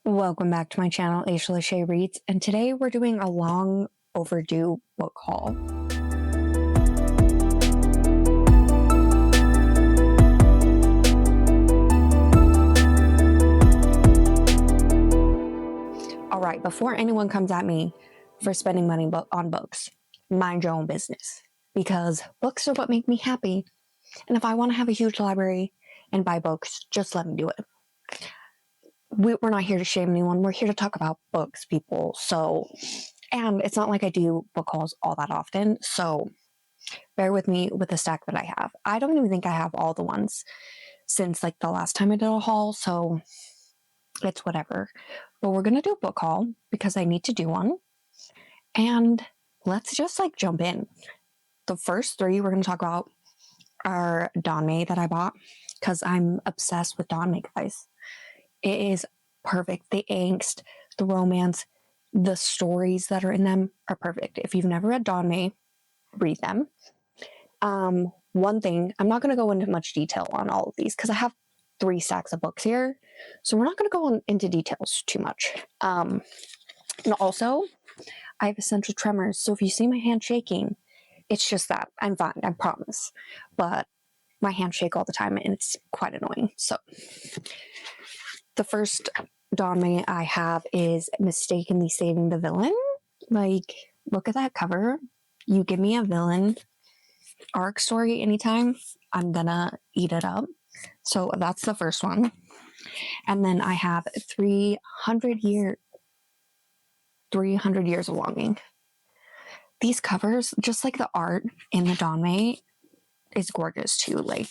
Welcome back to my channel, Aisha Lachey Reads, and today we're doing a long overdue book haul. Alright, before anyone comes at me for spending money on books, mind your own business, because books are what make me happy, and if I want to have a huge library and buy books, just let me do it. We're not here to shame anyone. We're here to talk about books, people. And it's not like I do book hauls all that often, so bear with me with the stack that I have. I don't even think I have all the ones since like the last time I did a haul, so it's whatever. But we're gonna do a book haul because I need to do one, and let's just like jump in. The first three we're gonna talk about are Donmei that I bought because I'm obsessed with Donmei, guys. It is perfect. The angst, the romance, the stories that are in them are perfect. If you've never read Donmei, read them. One thing, I'm not going to go into much detail on all of these because I have 3 stacks of books here, so we're not going to go into details too much. And also, I have essential tremors, so if you see my hand shaking, it's just that. I'm fine, I promise. But my hands shake all the time, and it's quite annoying. So the first Donmei I have is Mistakenly Saving the Villain. Like, look at that cover. You give me a villain arc story anytime, I'm gonna eat it up. So that's the first one. And then I have 300 Years of Longing. These covers, just like the art in the Donmei, is gorgeous too. Like,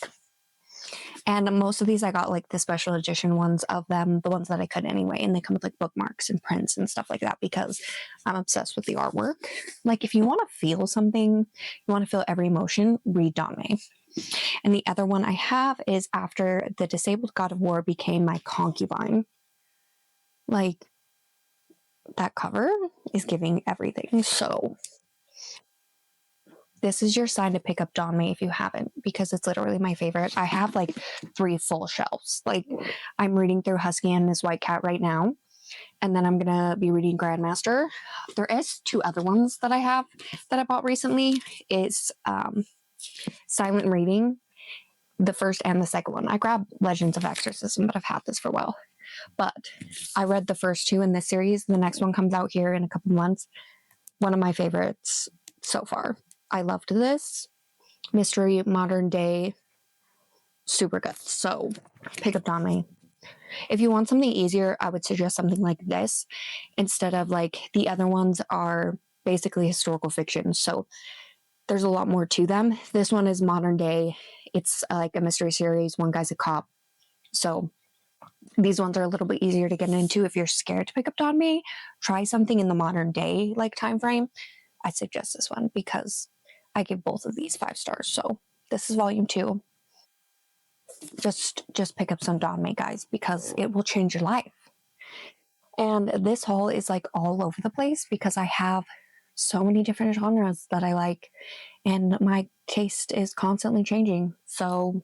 and most of these I got like the special edition ones of them, the ones that I could anyway, and they come with like bookmarks and prints and stuff like that because I'm obsessed with the artwork. Like, if you want to feel something, you want to feel every emotion, read Donmei. And the other one I have is After the Disabled God of War Became My Concubine. Like, that cover is giving everything. So this is your sign to pick up Donmei if you haven't, because it's literally my favorite. I have like 3 full shelves. Like, I'm reading through Husky and His White Cat right now, and then I'm gonna be reading Grandmaster. There is 2 other ones that I have that I bought recently. It's Silent Reading, the first and the second one. I grabbed Legends of Exorcism, but I've had this for a while. But I read the first 2 in this series. The next one comes out here in a couple months. One of my favorites so far. I loved this. Mystery, modern day, super good. So pick up Donmei. If you want something easier, I would suggest something like this instead of like the other ones are basically historical fiction. So there's a lot more to them. This one is modern day. It's like a mystery series. One guy's a cop. So these ones are a little bit easier to get into. If you're scared to pick up Donmei, try something in the modern day like time frame. I suggest this one because I give both of these 5 stars. So this is volume 2. Just pick up some Donmei, guys, because it will change your life. And this haul is like all over the place because I have so many different genres that I like, and my taste is constantly changing. So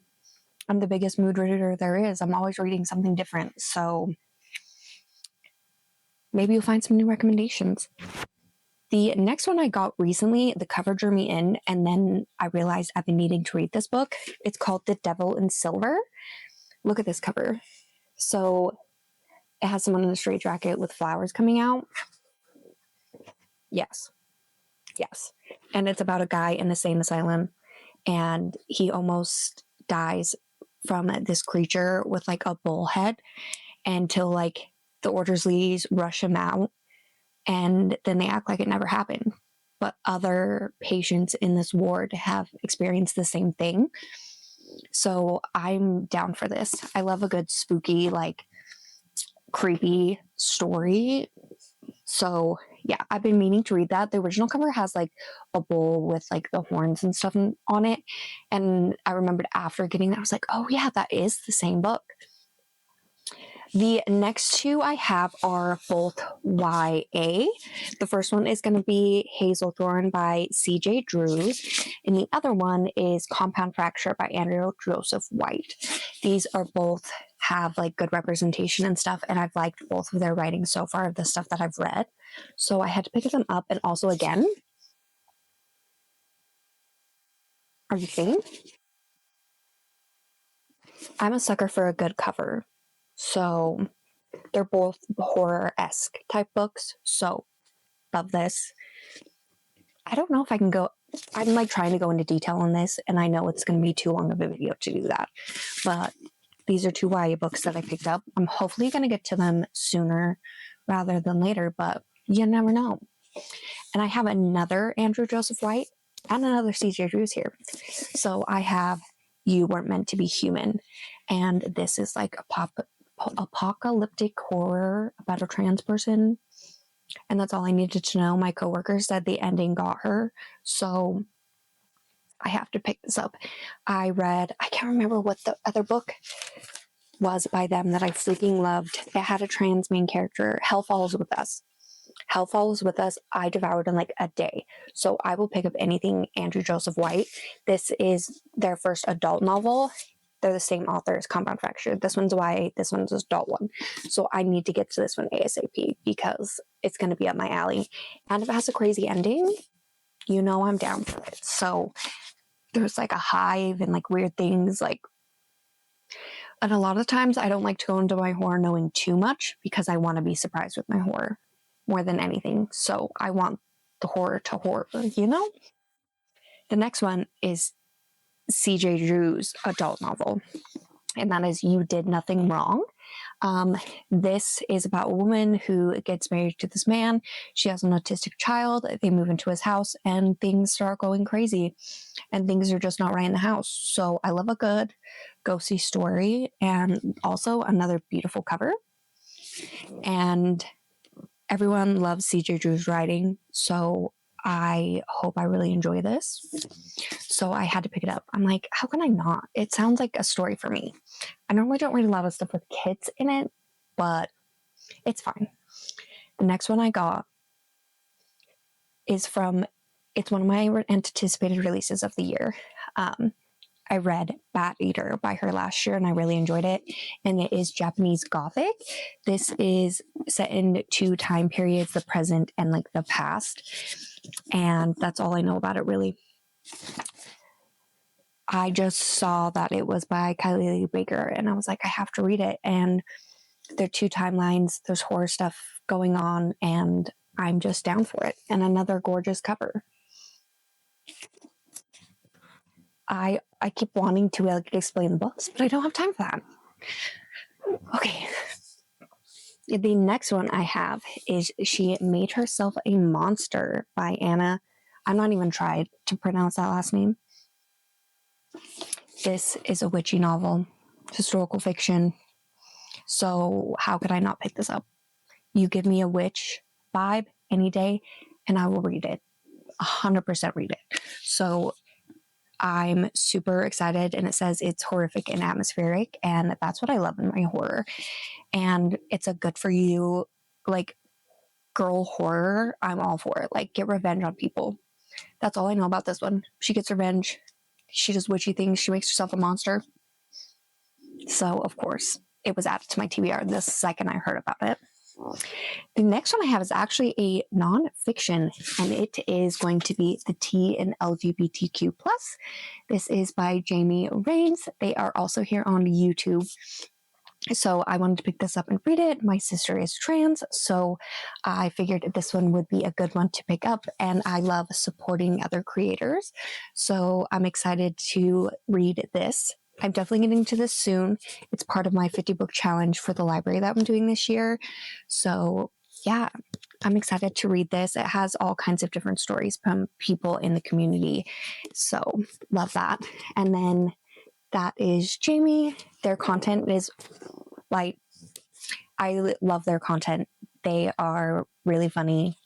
I'm the biggest mood reader there is. I'm always reading something different. So maybe you'll find some new recommendations. The next one I got recently, the cover drew me in, and then I realized I've been needing to read this book. It's called The Devil in Silver. Look at this cover. So it has someone in a straitjacket with flowers coming out. Yes. And it's about a guy in a sane asylum, and he almost dies from this creature with like a bull head until like the orderlies rush him out. And then they act like it never happened. But other patients in this ward have experienced the same thing. So I'm down for this. I love a good spooky, like creepy story. So yeah, I've been meaning to read that. The original cover has like a bull with like the horns and stuff on it. And I remembered after getting that, I was like, oh yeah, that is the same book. The next 2 I have are both YA. The first one is going to be Hazelthorn by C.J. Drews, and the other one is Compound Fracture by Andrew Joseph White. These are both have like good representation and stuff. And I've liked both of their writing so far, the stuff that I've read. So I had to pick them up. And also, again, are you kidding? I'm a sucker for a good cover. So they're both horror-esque type books. So love this. I don't know if I can go. I'm like trying to go into detail on this, and I know it's going to be too long of a video to do that. But these are two YA books that I picked up. I'm hopefully going to get to them sooner rather than later, but you never know. And I have another Andrew Joseph White and another CJ Drews here. So I have You Weren't Meant to Be Human. And this is like a apocalyptic horror about a trans person. And that's all I needed to know. My coworker said the ending got her. So I have to pick this up. I can't remember what the other book was by them that I freaking loved. It had a trans main character. Hell Follows With Us. Hell Follows With Us, I devoured in like a day. So I will pick up anything Andrew Joseph White. This is their first adult novel. They're the same author as Compound Fracture. This one's YA, this one's an adult one. So I need to get to this one ASAP because it's going to be up my alley. And if it has a crazy ending, you know I'm down for it. So there's like a hive and like weird things like, and a lot of times I don't like to go into my horror knowing too much because I want to be surprised with my horror more than anything. So I want the horror to horror, you know? The next one is CJ Drew's adult novel, and that is You Did Nothing Wrong. This is about a woman who gets married to this man. She has an autistic child. They move into his house and things start going crazy and things are just not right in the house. So I love a good ghosty story and also another beautiful cover. And everyone loves CJ Drew's writing, so I hope I really enjoy this. So I had to pick it up. I'm like, how can I not? It sounds like a story for me. I normally don't read a lot of stuff with kids in it, but it's fine. The next one I got is it's one of my anticipated releases of the year. I read Bat Eater by her last year and I really enjoyed it. And it is Japanese Gothic. This is set in two time periods, the present and like the past. And that's all I know about it really. I just saw that it was by Kylie Lee Baker and I was like, I have to read it. And there are two timelines, there's horror stuff going on and I'm just down for it. And another gorgeous cover. I keep wanting to like explain the books, but I don't have time for that. Okay. The next one I have is She Made Herself a Monster by Anna. I'm not even tried to pronounce that last name. This is a witchy novel, historical fiction. So how could I not pick this up? You give me a witch vibe any day and I will read it. 100% read it. So I'm super excited and it says it's horrific and atmospheric and that's what I love in my horror. And it's a good for you, like girl horror. I'm all for it. Like get revenge on people. That's all I know about this one. She gets revenge. She does witchy things. She makes herself a monster. So of course it was added to my TBR the second I heard about it. The next one I have is actually a non-fiction, and it is going to be The T in LGBTQ+. This is by Jamie Rains. They are also here on YouTube. So I wanted to pick this up and read it. My sister is trans, so I figured this one would be a good one to pick up, and I love supporting other creators. So I'm excited to read this. I'm definitely getting to this soon. It's part of my 50 book challenge for the library that I'm doing this year. So yeah, I'm excited to read this. It has all kinds of different stories from people in the community. So love that. And then that is Jamie. Their content is like, I love their content. They are really funny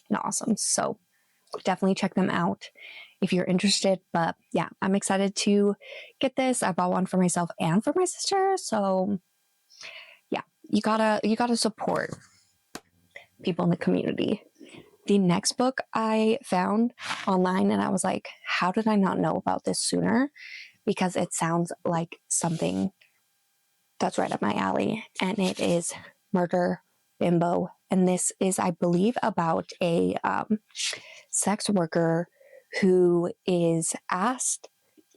and awesome. So definitely check them out if you're interested. But yeah, I'm excited to get this. I bought one for myself and for my sister. So yeah, you gotta support people in the community. The next book I found online and I was like, how did I not know about this sooner? Because it sounds like something that's right up my alley, and it is Murder Bimbo. And this is, I believe, about a sex worker who is asked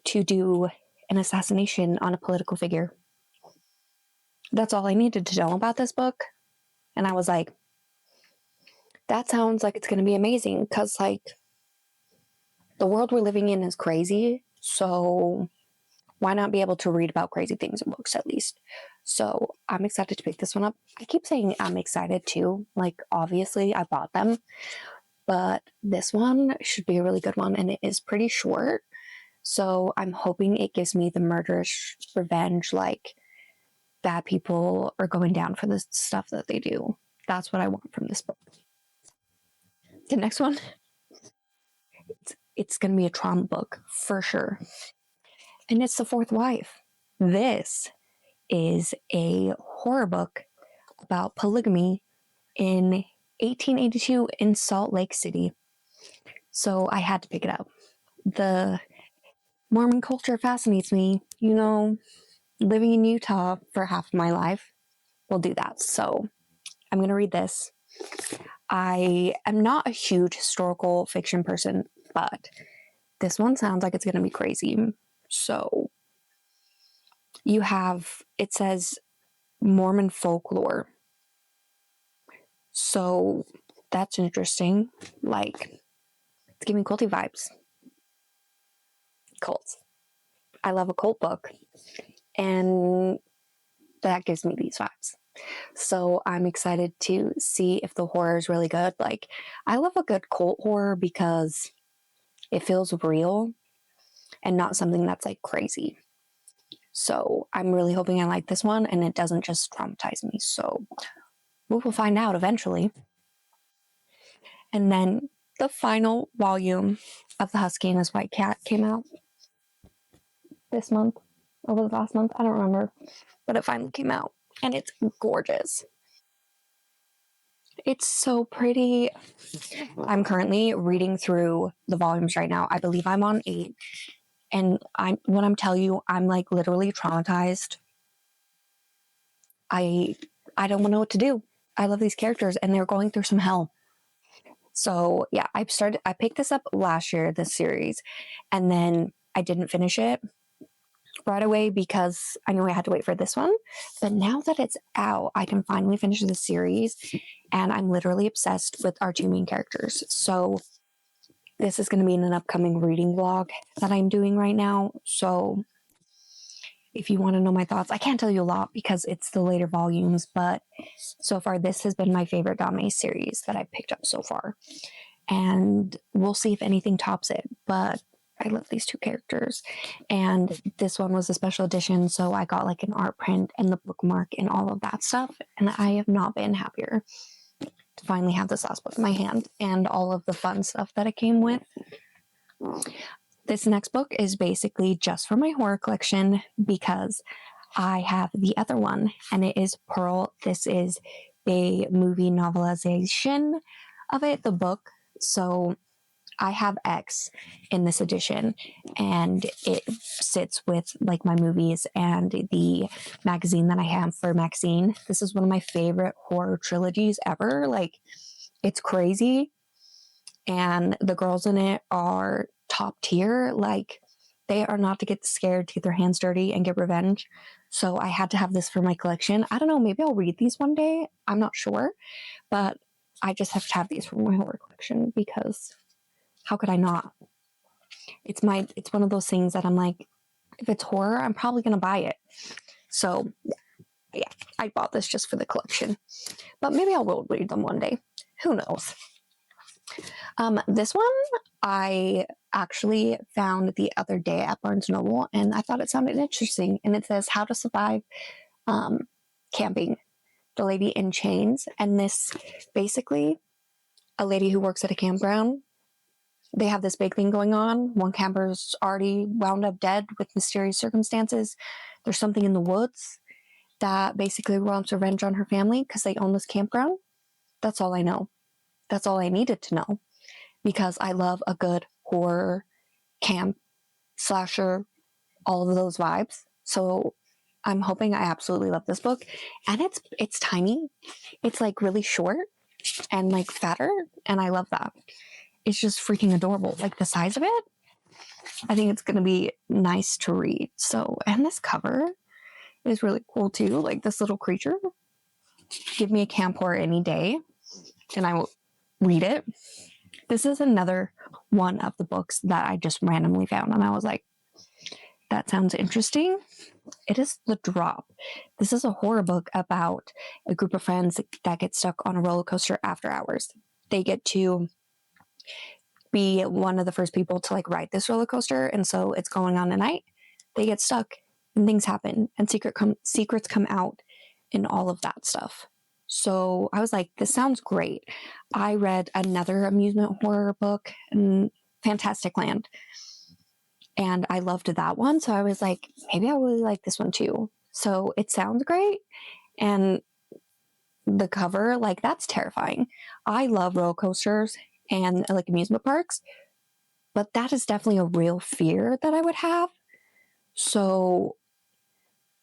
to do an assassination on a political figure. That's all I needed to know about this book. And I was like, that sounds like it's going to be amazing, because, like, the world we're living in is crazy. So why not be able to read about crazy things in books at least? So I'm excited to pick this one up. I keep saying I'm excited too. Like, obviously, I bought them. But this one should be a really good one, and it is pretty short. So I'm hoping it gives me the murderous revenge, like bad people are going down for the stuff that they do. That's what I want from this book. The next one, it's going to be a trauma book for sure. And it's The Fourth Wife. This is a horror book about polygamy in 1882 in Salt Lake City. So I had to pick it up. The Mormon culture fascinates me. You know, living in Utah for half of my life will do that. So I'm going to read this. I am not a huge historical fiction person, but this one sounds like it's going to be crazy. So it says Mormon folklore. So that's interesting. Like, it's giving culty vibes. Cults. I love a cult book. And that gives me these vibes. So I'm excited to see if the horror is really good. Like, I love a good cult horror because it feels real and not something that's like crazy. So I'm really hoping I like this one and it doesn't just traumatize me. So we will find out eventually. And then the final volume of The Husky and His White Cat came out this month, over the last month. I don't remember, but it finally came out and it's gorgeous. It's so pretty. I'm currently reading through the volumes right now. I believe I'm on 8. And when I'm telling you, I'm like literally traumatized. I don't know what to do. I love these characters and they're going through some hell. So yeah, I picked this up last year, this series, and then I didn't finish it right away because I knew I had to wait for this one. But now that it's out, I can finally finish the series, and I'm literally obsessed with our 2 main characters. So this is going to be in an upcoming reading vlog that I'm doing right now. So if you want to know my thoughts, I can't tell you a lot because it's the later volumes, but so far this has been my favorite Dame series that I've picked up so far. And we'll see if anything tops it, but I love these 2 characters. And this one was a special edition, so I got like an art print and the bookmark and all of that stuff. And I have not been happier to finally have this last book in my hand and all of the fun stuff that it came with. This next book is basically just for my horror collection because I have the other one, and it is Pearl. This is a movie novelization of it, the book. So I have X in this edition, and it sits with like my movies and the magazine that I have for Maxine. This is one of my favorite horror trilogies ever. Like, it's crazy, and the girls in it are top tier. Like, they are not to get scared to get their hands dirty and get revenge. So I had to have this for my collection. I don't know, maybe I'll read these one day. I'm not sure, but I just have to have these for my horror collection because how could I not? It's one of those things that I'm like, if it's horror, I'm probably going to buy it. So yeah, I bought this just for the collection, but maybe I will read them one day. Who knows? This one I actually found the other day at Barnes & Noble, and I thought it sounded interesting. And it says How to Survive Camping, The Lady in Chains. And this basically a lady who works at a campground. They have this big thing going on. One camper's already wound up dead with mysterious circumstances. There's something in the woods that basically wants revenge on her family because they own this campground. That's all I know. That's all I needed to know because I love a good horror, camp, slasher, all of those vibes. So I'm hoping I absolutely love this book. And it's tiny. It's like really short and like fatter. And I love that. It's just freaking adorable. Like the size of it, I think it's going to be nice to read. So, and this cover is really cool too. Like this little creature. Give me a camp horror any day and I will read it. This is another one of the books that I just randomly found. And I was like, that sounds interesting. It is The Drop. This is a horror book about a group of friends that get stuck on a roller coaster after hours. They get to be one of the first people to like ride this roller coaster. And so it's going on at night. They get stuck and things happen and secrets come out and all of that stuff. So I was like, this sounds great. I read another amusement horror book, Fantastic Land. And I loved that one. So I was like, maybe I really like this one too. So it sounds great. And the cover, like, that's terrifying. I love roller coasters and like amusement parks, but that is definitely a real fear that I would have. So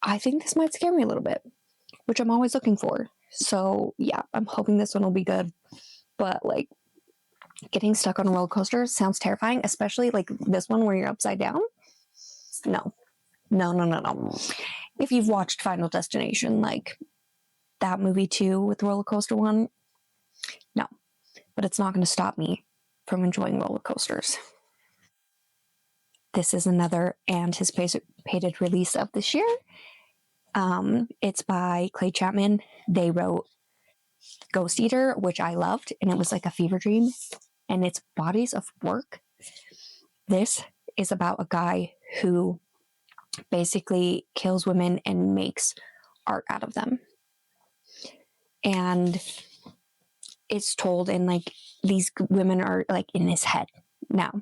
I think this might scare me a little bit, which I'm always looking for. So yeah, I'm hoping this one will be good. But like, getting stuck on a roller coaster sounds terrifying, especially like this one where you're upside down. No. If you've watched Final Destination, like that movie too with the roller coaster one, no. But it's not going to stop me from enjoying roller coasters. This is another anticipated release of this year. It's by Clay Chapman. They wrote Ghost Eater, which I loved, and it was like a fever dream. And it's Bodies of Work. This is about a guy who basically kills women and makes art out of them. And it's told in like, these women are like in his head now,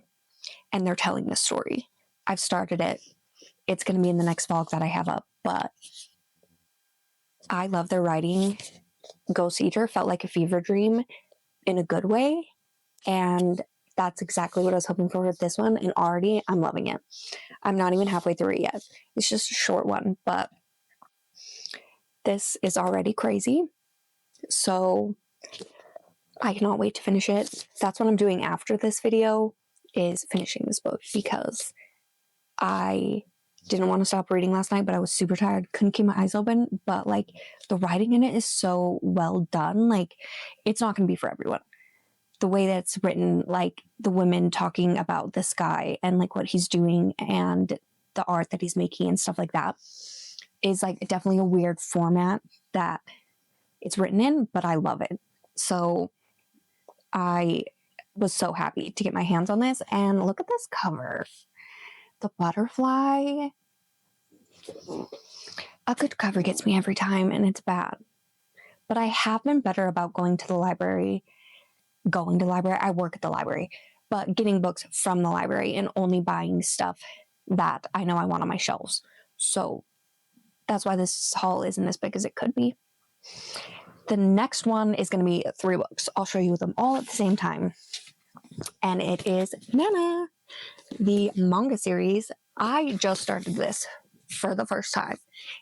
and they're telling this story. I've started it. It's going to be in the next vlog that I have up, but I love their writing. Ghost Eater felt like a fever dream in a good way. And that's exactly what I was hoping for with this one. And already I'm loving it. I'm not even halfway through it yet. It's just a short one, but this is already crazy. So I cannot wait to finish it. That's what I'm doing after this video, is finishing this book, because I didn't want to stop reading last night, but I was super tired. Couldn't keep my eyes open. But like, the writing in it is so well done. Like, it's not going to be for everyone. The way that it's written, like the women talking about this guy and like what he's doing and the art that he's making and stuff like that, is like definitely a weird format that it's written in, but I love it. So I was so happy to get my hands on this. And look at this cover. The butterfly. A good cover gets me every time, and it's bad. But I have been better about going to the library. I work at the library, but getting books from the library and only buying stuff that I know I want on my shelves. So that's why this haul isn't as big as it could be. The next one is going to be 3 books. I'll show you them all at the same time. And it is Nana, the manga series. I just started this for the first time.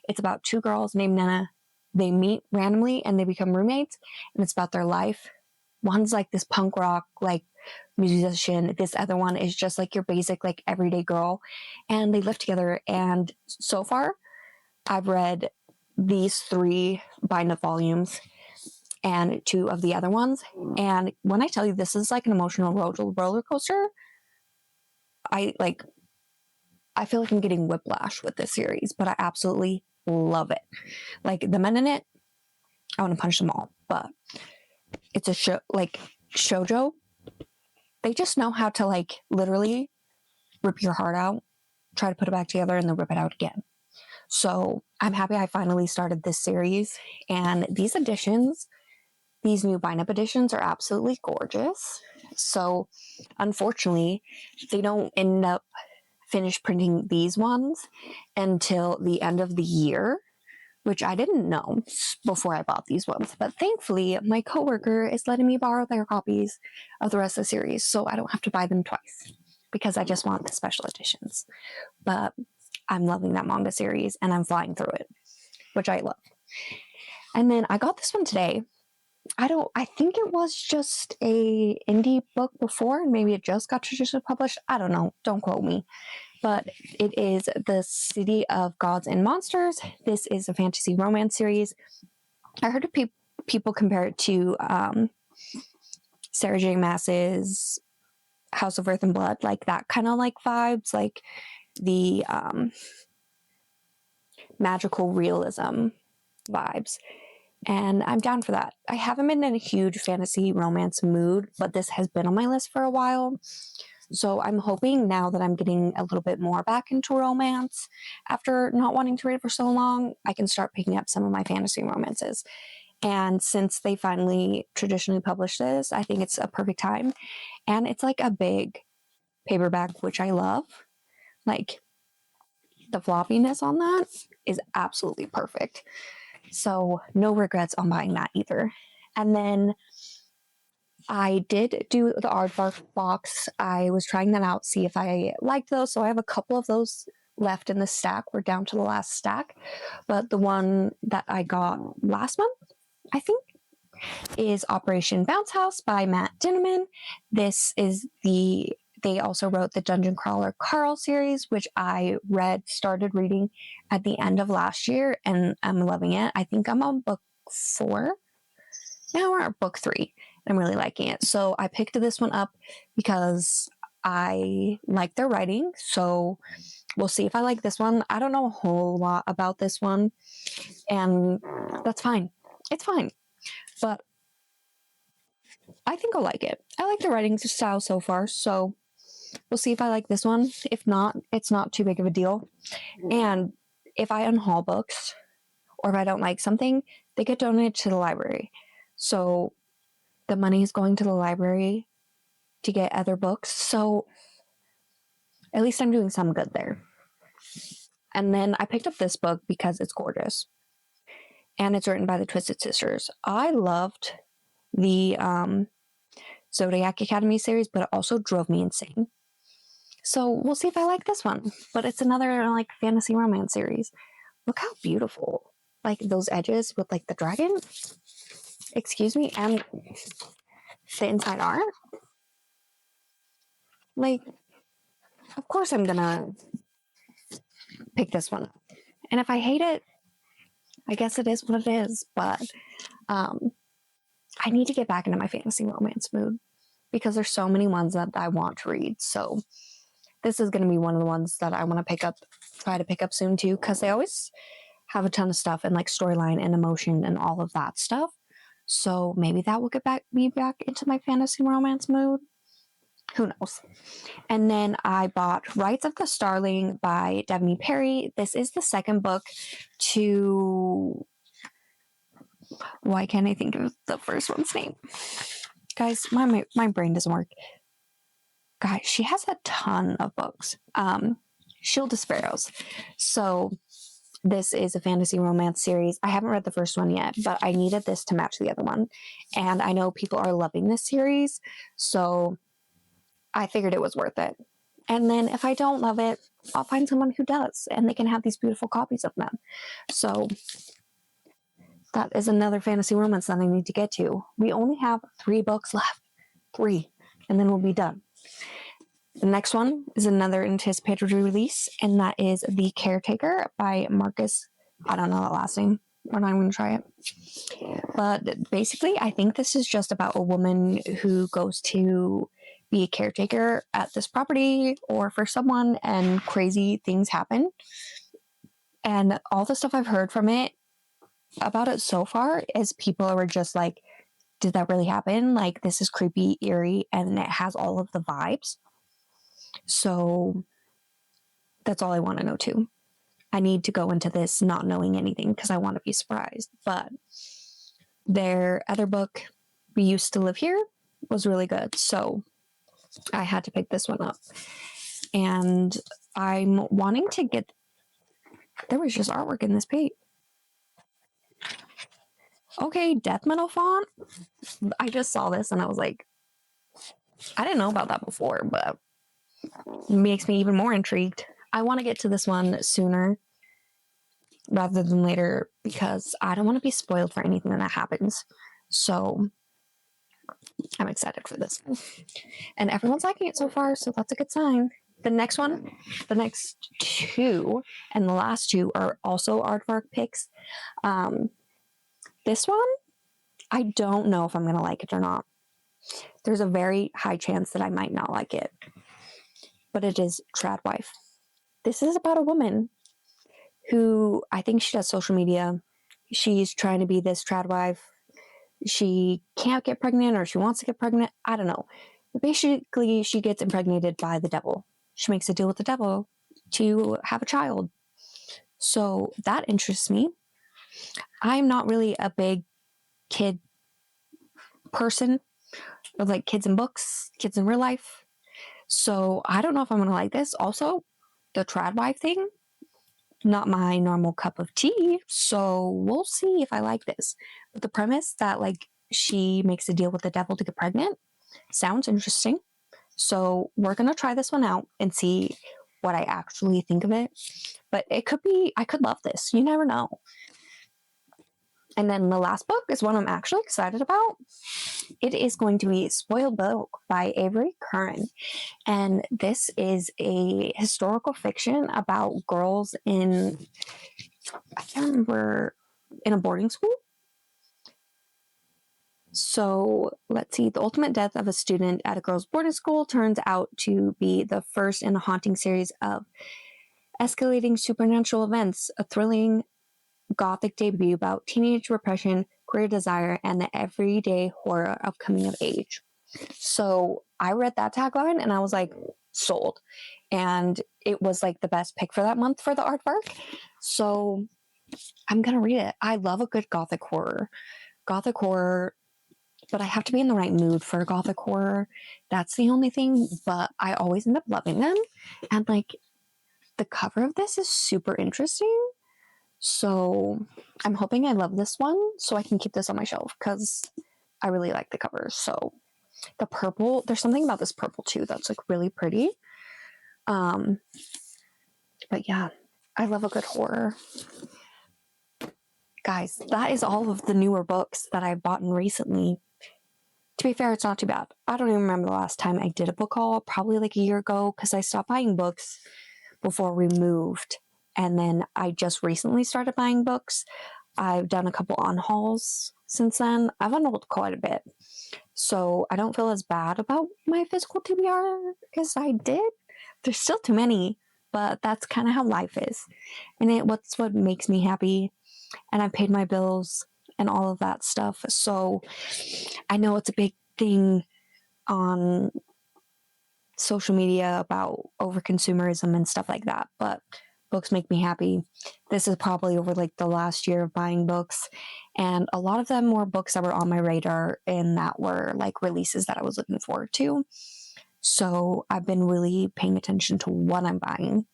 It's about 2 girls named Nana. They meet randomly and they become roommates, and it's about their life. One's like this punk rock, like musician. This other one is just like your basic, like everyday girl. And they live together. And so far, I've read these 3 bind-up volumes and 2 of the other ones. And when I tell you this is like an emotional roller coaster, I feel like I'm getting whiplash with this series, but I absolutely love it. Like the men in it, I want to punch them all, but it's a show, like shoujo. They just know how to like literally rip your heart out, try to put it back together, and then rip it out again. So I'm happy I finally started this series. And these editions, these new bind-up editions, are absolutely gorgeous. So unfortunately, they don't end up finish printing these ones until the end of the year, which I didn't know before I bought these ones. But thankfully, my coworker is letting me borrow their copies of the rest of the series, so I don't have to buy them twice, because I just want the special editions. But I'm loving that manga series and I'm flying through it, which I love. And then I got this one today. I think it was just a indie book before, and maybe it just got traditionally published. I don't know. Don't quote me. But it is The City of Gods and Monsters. This is a fantasy romance series. I heard people compare it to Sarah J. Maas's House of Earth and Blood, like that kind of like vibes, like the magical realism vibes. And I'm down for that. I haven't been in a huge fantasy romance mood, but this has been on my list for a while. So I'm hoping now that I'm getting a little bit more back into romance after not wanting to read it for so long, I can start picking up some of my fantasy romances. And since they finally traditionally published this, I think it's a perfect time. And it's like a big paperback, which I love. Like the floppiness on that is absolutely perfect. So no regrets on buying that either. And then I did do the aardvark box. I was trying that out, see if I liked those. So I have a couple of those left in the stack. We're down to the last stack. But the one that I got last month, I think, is Operation Bounce House by Matt Dinniman. This is they also wrote the Dungeon Crawler Carl series, which I started reading at the end of last year, and I'm loving it. I think I'm on book 4 now, or book 3. I'm really liking it. So I picked this one up because I like their writing. So we'll see if I like this one. I don't know a whole lot about this one, and that's fine. It's fine. But I think I'll like it. I like the writing style so far, so we'll see if I like this one. If not, it's not too big of a deal. And if I unhaul books, or if I don't like something, they get donated to the library. So the money is going to the library to get other books. So at least I'm doing some good there. And then I picked up this book because it's gorgeous. And it's written by the Twisted Sisters. I loved the Zodiac Academy series, but it also drove me insane. So we'll see if I like this one. But it's another like fantasy romance series. Look how beautiful. Like those edges with like the dragon. Excuse me. And the inside art. Like, of course I'm gonna pick this one up. And if I hate it, I guess it is what it is. But I need to get back into my fantasy romance mood because there's so many ones that I want to read. So this is going to be one of the ones that I want to try to pick up soon too, because they always have a ton of stuff and like storyline and emotion and all of that stuff. So maybe that will get me back into my fantasy romance mood. Who knows? And then I bought Rites of the Starling by Devney Perry. This is the second book to... Why can't I think of the first one's name? Guys, my brain doesn't work. Guys, she has a ton of books. Shield of Sparrows. So this is a fantasy romance series. I haven't read the first one yet, but I needed this to match the other one. And I know people are loving this series, so I figured it was worth it. And then if I don't love it, I'll find someone who does, and they can have these beautiful copies of them. So that is another fantasy romance that I need to get to. We only have 3 books left. 3. And then we'll be done. The next one is another anticipated release, and that is The Caretaker by Marcus. I don't know that last name. We're not even going to try it. But basically, I think this is just about a woman who goes to be a caretaker at this property or for someone, and crazy things happen. And all the stuff I've heard from it, about it so far, is people are just like, did that really happen? Like, this is creepy, eerie, and it has all of the vibes. So that's all I want to know too. I need to go into this not knowing anything because I want to be surprised. But their other book, We Used to Live Here, was really good. So I had to pick this one up. And I'm wanting to get... There was just artwork in this page. Okay, death metal font. I just saw this and I was like, I didn't know about that before, but it makes me even more intrigued. I want to get to this one sooner rather than later because I don't want to be spoiled for anything that happens. So I'm excited for this one. And everyone's liking it so far, so that's a good sign. The next two, and the last two are also aardvark picks. This one, I don't know if I'm going to like it or not. There's a very high chance that I might not like it. But it is Tradwife. This is about a woman who, I think she does social media. She's trying to be this tradwife. She can't get pregnant, or she wants to get pregnant. I don't know. But basically, she gets impregnated by the devil. She makes a deal with the devil to have a child. So that interests me. I'm not really a big kid person, or like kids in books, kids in real life. So I don't know if I'm going to like this. Also, the tradwife thing, not my normal cup of tea. So we'll see if I like this. But the premise that like she makes a deal with the devil to get pregnant sounds interesting. So we're going to try this one out and see what I actually think of it. But I could love this. You never know. And then the last book is one I'm actually excited about. It is going to be Spoiled Book by Avery Curran. And this is a historical fiction about girls in, I can't remember, in a boarding school. So let's see. The ultimate death of a student at a girls' boarding school turns out to be the first in a haunting series of escalating supernatural events, a thrilling gothic debut about teenage repression, queer desire, and the everyday horror of coming of age. So I read that tagline and I was like, sold. And it was like the best pick for that month for the aardvark. So I'm going to read it. I love a good gothic horror. But I have to be in the right mood for gothic horror. That's the only thing. But I always end up loving them. And like the cover of this is super interesting. So I'm hoping I love this one so I can keep this on my shelf because I really like the cover. So the purple, there's something about this purple too that's like really pretty. But yeah, I love a good horror. Guys, that is all of the newer books that I've bought recently. To be fair, it's not too bad. I don't even remember the last time I did a book haul, probably like a year ago, because I stopped buying books before we moved. And then I just recently started buying books. I've done a couple on hauls since then. I've unrolled quite a bit. So I don't feel as bad about my physical TBR as I did. There's still too many, but that's kind of how life is. And what's what makes me happy. And I've paid my bills and all of that stuff. So I know it's a big thing on social media about overconsumerism and stuff like that, but books make me happy. This is probably over like the last year of buying books, and a lot of them were books that were on my radar and that were like releases that I was looking forward to. So I've been really paying attention to what I'm buying.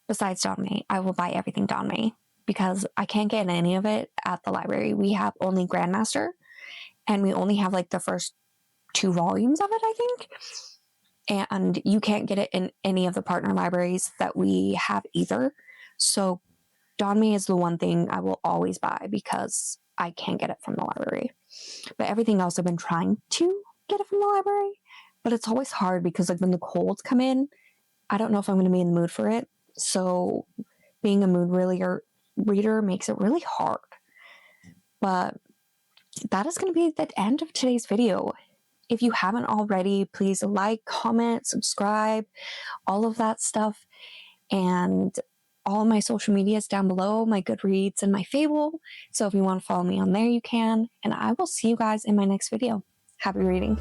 Besides Don May, I will buy everything Don May because I can't get any of it at the library. We have only Grandmaster, and we only have like the first 2 volumes of it, I think. And you can't get it in any of the partner libraries that we have either. So Don May is the one thing I will always buy because I can't get it from the library. But everything else I've been trying to get it from the library. But it's always hard because like when the colds come in, I don't know if I'm going to be in the mood for it. So being a mood reader makes it really hard. But that is going to be the end of today's video. If you haven't already, please like, comment, subscribe, all of that stuff. And all of my social media is down below, my Goodreads and my Fable. So if you want to follow me on there, you can. And I will see you guys in my next video. Happy reading.